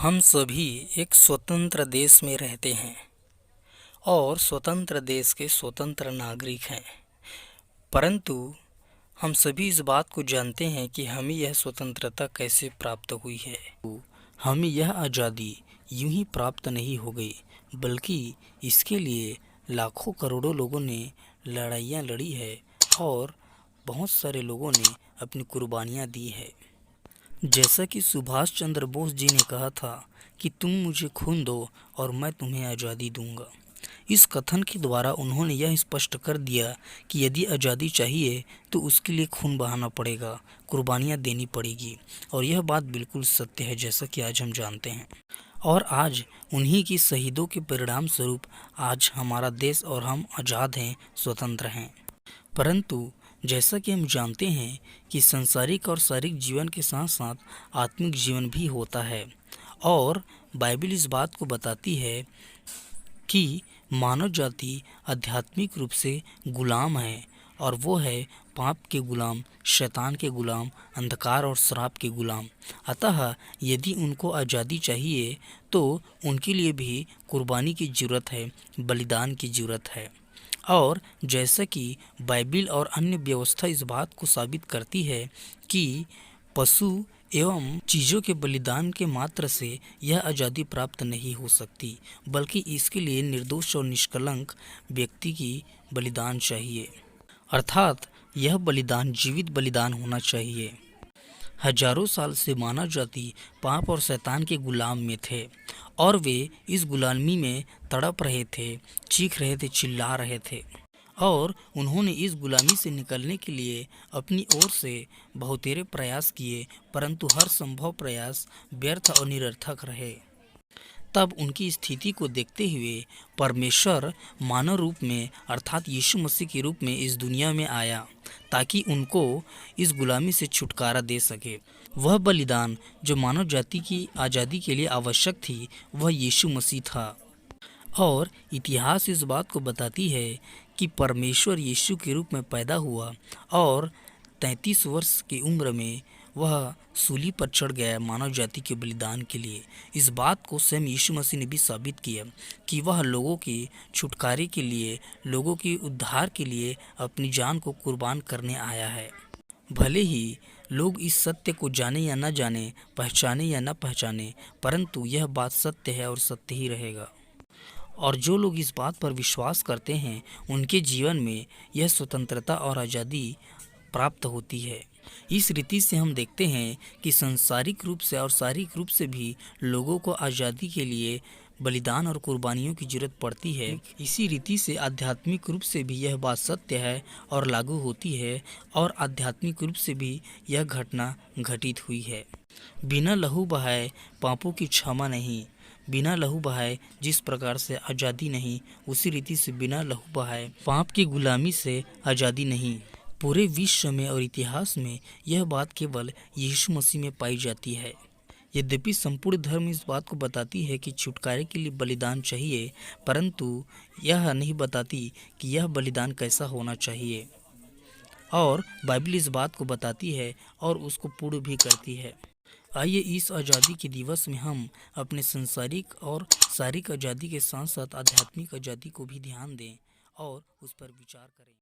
हम सभी एक स्वतंत्र देश में रहते हैं और स्वतंत्र देश के स्वतंत्र नागरिक हैं। परंतु हम सभी इस बात को जानते हैं कि हमें यह स्वतंत्रता कैसे प्राप्त हुई है। हमें यह आज़ादी यूं ही प्राप्त नहीं हो गई, बल्कि इसके लिए लाखों करोड़ों लोगों ने लड़ाइयाँ लड़ी है और बहुत सारे लोगों ने अपनी कुर्बानियाँ दी है। जैसा कि सुभाष चंद्र बोस जी ने कहा था कि तुम मुझे खून दो और मैं तुम्हें आज़ादी दूंगा। इस कथन के द्वारा उन्होंने यह स्पष्ट कर दिया कि यदि आज़ादी चाहिए तो उसके लिए खून बहाना पड़ेगा, कुर्बानियाँ देनी पड़ेगी। और यह बात बिल्कुल सत्य है, जैसा कि आज हम जानते हैं। और आज उन्हीं की शहीदों के परिणाम स्वरूप आज हमारा देश और हम आज़ाद हैं, स्वतंत्र हैं। परंतु जैसा कि हम जानते हैं कि सांसारिक और शारीरिक जीवन के साथ साथ आत्मिक जीवन भी होता है, और बाइबल इस बात को बताती है कि मानव जाति आध्यात्मिक रूप से गुलाम है, और वो है पाप के गुलाम, शैतान के गुलाम, अंधकार और श्राप के गुलाम। अतः यदि उनको आज़ादी चाहिए तो उनके लिए भी कुर्बानी की ज़रूरत है, बलिदान की ज़रूरत है। और जैसा कि बाइबल और अन्य व्यवस्था इस बात को साबित करती है कि पशु एवं चीज़ों के बलिदान के मात्र से यह आज़ादी प्राप्त नहीं हो सकती, बल्कि इसके लिए निर्दोष और निष्कलंक व्यक्ति की बलिदान चाहिए। अर्थात यह बलिदान जीवित बलिदान होना चाहिए। हजारों साल से मानव जाति पाप और शैतान के गुलाम में थे, और वे इस गुलामी में तड़प रहे थे, चीख रहे थे, चिल्ला रहे थे। और उन्होंने इस गुलामी से निकलने के लिए अपनी ओर से बहुतेरे प्रयास किए, परंतु हर संभव प्रयास व्यर्थ और निरर्थक रहे। तब उनकी स्थिति को देखते हुए परमेश्वर मानव रूप में अर्थात यीशु मसीह के रूप में इस दुनिया में आया, ताकि उनको इस गुलामी से छुटकारा दे सके। वह बलिदान जो मानव जाति की आज़ादी के लिए आवश्यक थी, वह यीशु मसीह था। और इतिहास इस बात को बताती है कि परमेश्वर यीशु के रूप में पैदा हुआ और 33 वर्ष की उम्र में वह सूली पर चढ़ गया मानव जाति के बलिदान के लिए। इस बात को स्वयं यीशु मसीह ने भी साबित किया कि वह लोगों के छुटकारे के लिए, लोगों के उद्धार के लिए अपनी जान को कुर्बान करने आया है। भले ही लोग इस सत्य को जाने या न जाने, पहचाने या न पहचाने, परंतु यह बात सत्य है और सत्य ही रहेगा। और जो लोग इस बात पर विश्वास करते हैं, उनके जीवन में यह स्वतंत्रता और आज़ादी प्राप्त होती है। इस रीति से हम देखते हैं कि सांसारिक रूप से और शारीरिक रूप से भी लोगों को आज़ादी के लिए बलिदान और कुर्बानियों की जरूरत पड़ती है। इसी रीति से आध्यात्मिक रूप से भी यह बात सत्य है और लागू होती है, और आध्यात्मिक रूप से भी यह घटना घटित हुई है। बिना लहू बहाए पापों की क्षमा नहीं, बिना लहू बहाए जिस प्रकार से आज़ादी नहीं, उसी रीति से बिना लहू बहाए पाप की गुलामी से आज़ादी नहीं। पूरे विश्व में और इतिहास में यह बात केवल यीशु मसीह में पाई जाती है। यद्यपि संपूर्ण धर्म इस बात को बताती है कि छुटकारे के लिए बलिदान चाहिए, परंतु यह नहीं बताती कि यह बलिदान कैसा होना चाहिए। और बाइबल इस बात को बताती है और उसको पूर्ण भी करती है। आइए इस आज़ादी के दिवस में हम अपने सांसारिक और शारीरिक आज़ादी के साथ साथ आध्यात्मिक आज़ादी को भी ध्यान दें और उस पर विचार करें।